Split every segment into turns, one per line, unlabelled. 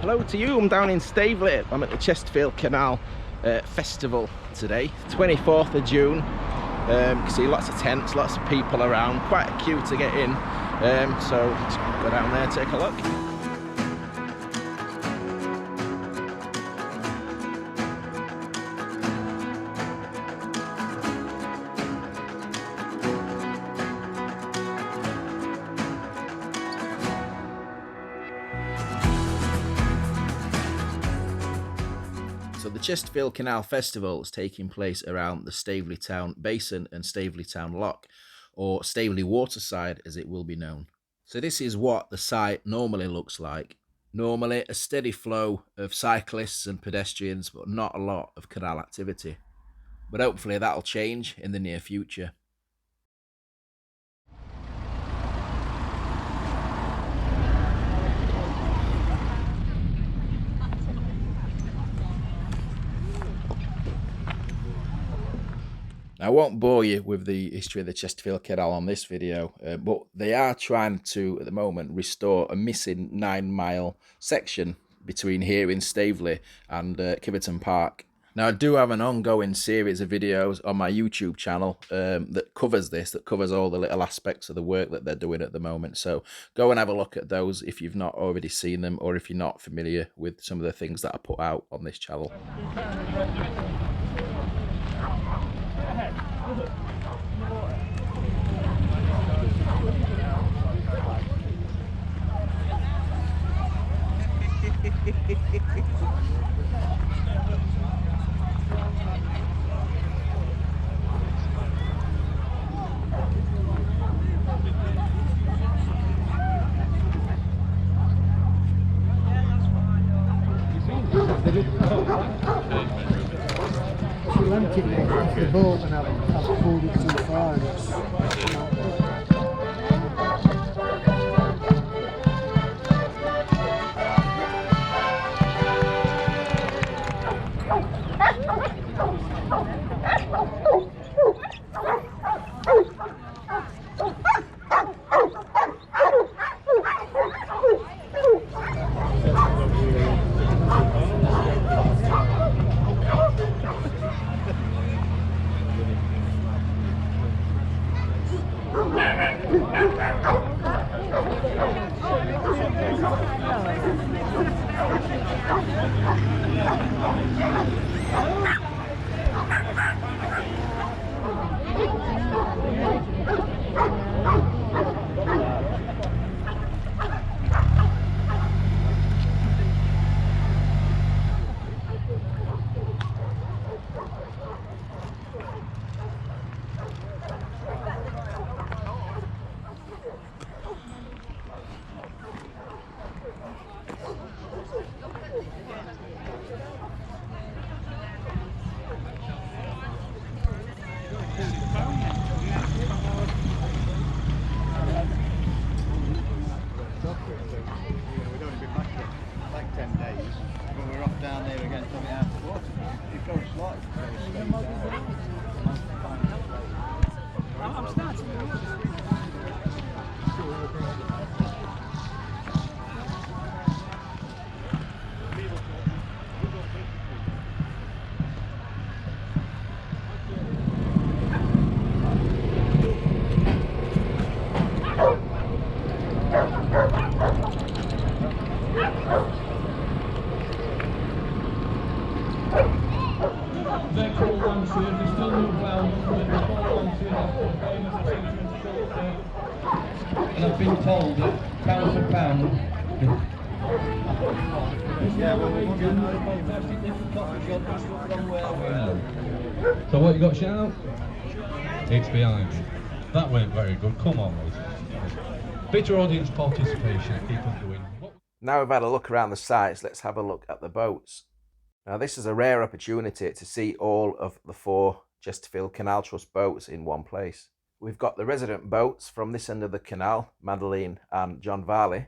Hello to you, I'm down in Staveley. I'm at the Chesterfield Canal Festival today, 24th of June. You can see lots of tents, lots of people around, quite a queue to get in. So let's go down there, take a look. So the Chesterfield Canal Festival is taking place around the Staveley Town Basin and Staveley Town Lock, or Staveley Waterside as it will be known. So this is what the site normally looks like. Normally a steady flow of cyclists and pedestrians, but not a lot of canal activity. But hopefully that'll change in the near future. I won't bore you with the history of the Chesterfield Kettle on this video, but they are trying to, at the moment, restore a missing 9-mile section between here in Staveley and Kiverton Park. Now, I do have an ongoing series of videos on my YouTube channel that covers this, that covers all the little aspects of the work that they're doing at the moment. So go and have a look at those if you've not already seen them, or if you're not familiar with some of the things that I put out on this channel.
She lent it me off the boat and I've pulled it too far and it's
and I've been told that £1,000. So what you got, shout? It's behind. That weren't very good. Come on, mate. Better audience participation. Keep on doing.
Now we've had a look around the sites, let's have a look at the boats. Now this is a rare opportunity to see all of the 4 Chesterfield Canal Trust boats in one place. We've got the resident boats from this end of the canal, Madeline and John Varley,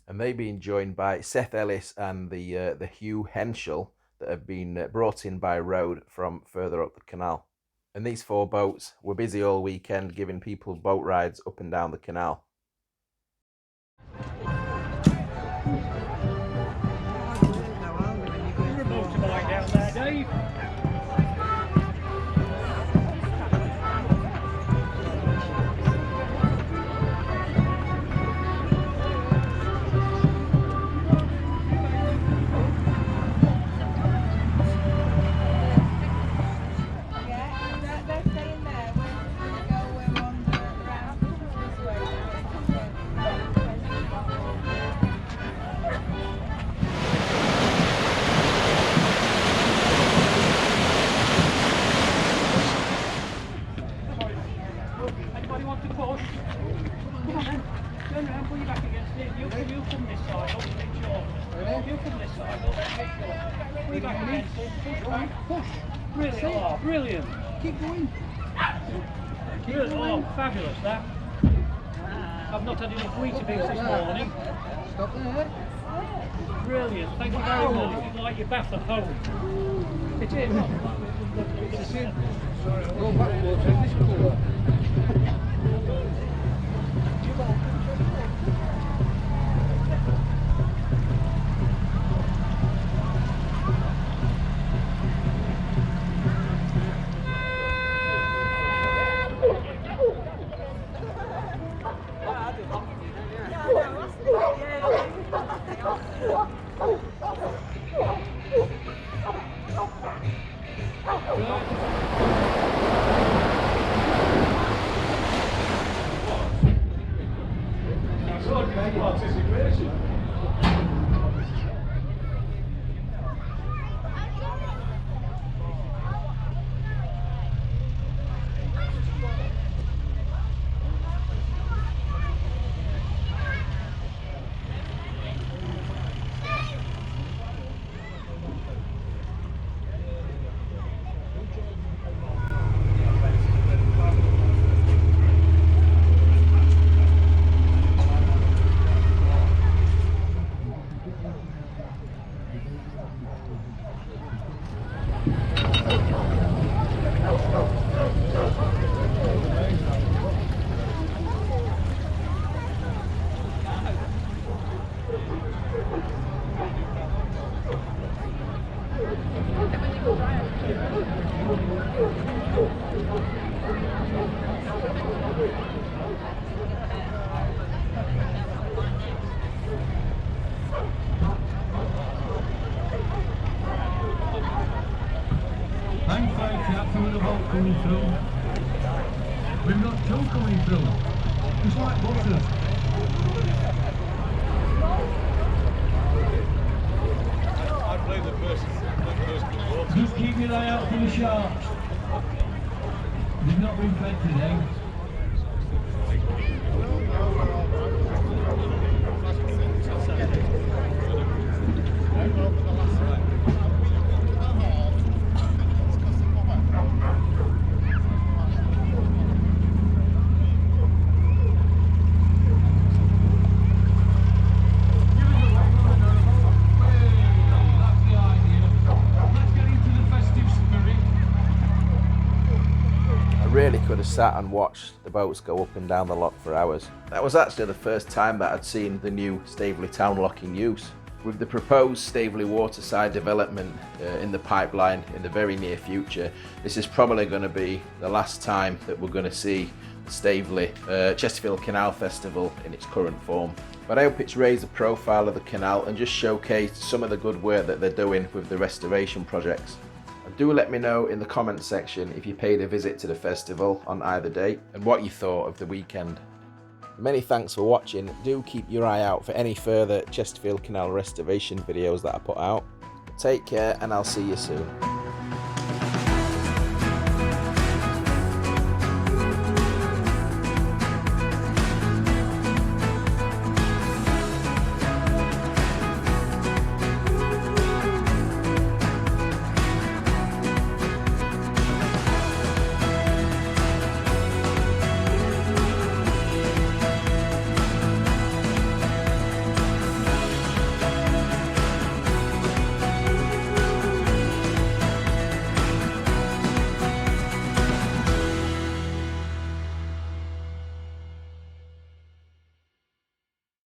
and they've been joined by Seth, Ellis and the Hugh, Henshall, that have been brought in by road from further up the canal. And these 4 boats were busy all weekend giving people boat rides up and down the canal.
Turn around, pull your back against it. You come this side, I'll make sure. You come this side, I'll make sure. Pull your back against it. Push back. Push. Brilliant. Oh, brilliant. Keep going. Oh, fabulous that. I've not had enough Weetabix this morning. Stop there. Brilliant. Thank you very much. It's like your bath at home. It is. It's in. Go backwards. This colour.
Coming through. We've got two coming through. Just like buses.
I blame the person.
Just keep your eye out for the sharks. They've not been fed today.
Really could have sat and watched the boats go up and down the lock for hours. That was actually the first time that I'd seen the new Staveley Town Lock in use. With the proposed Staveley Waterside development in the pipeline in the very near future, this is probably going to be the last time that we're going to see the Staveley Chesterfield Canal Festival in its current form. But I hope it's raised the profile of the canal and just showcased some of the good work that they're doing with the restoration projects. Do let me know in the comments section if you paid a visit to the festival on either day and what you thought of the weekend. Many thanks for watching. Do keep your eye out for any further Chesterfield Canal restoration videos that I put out. Take care and I'll see you soon.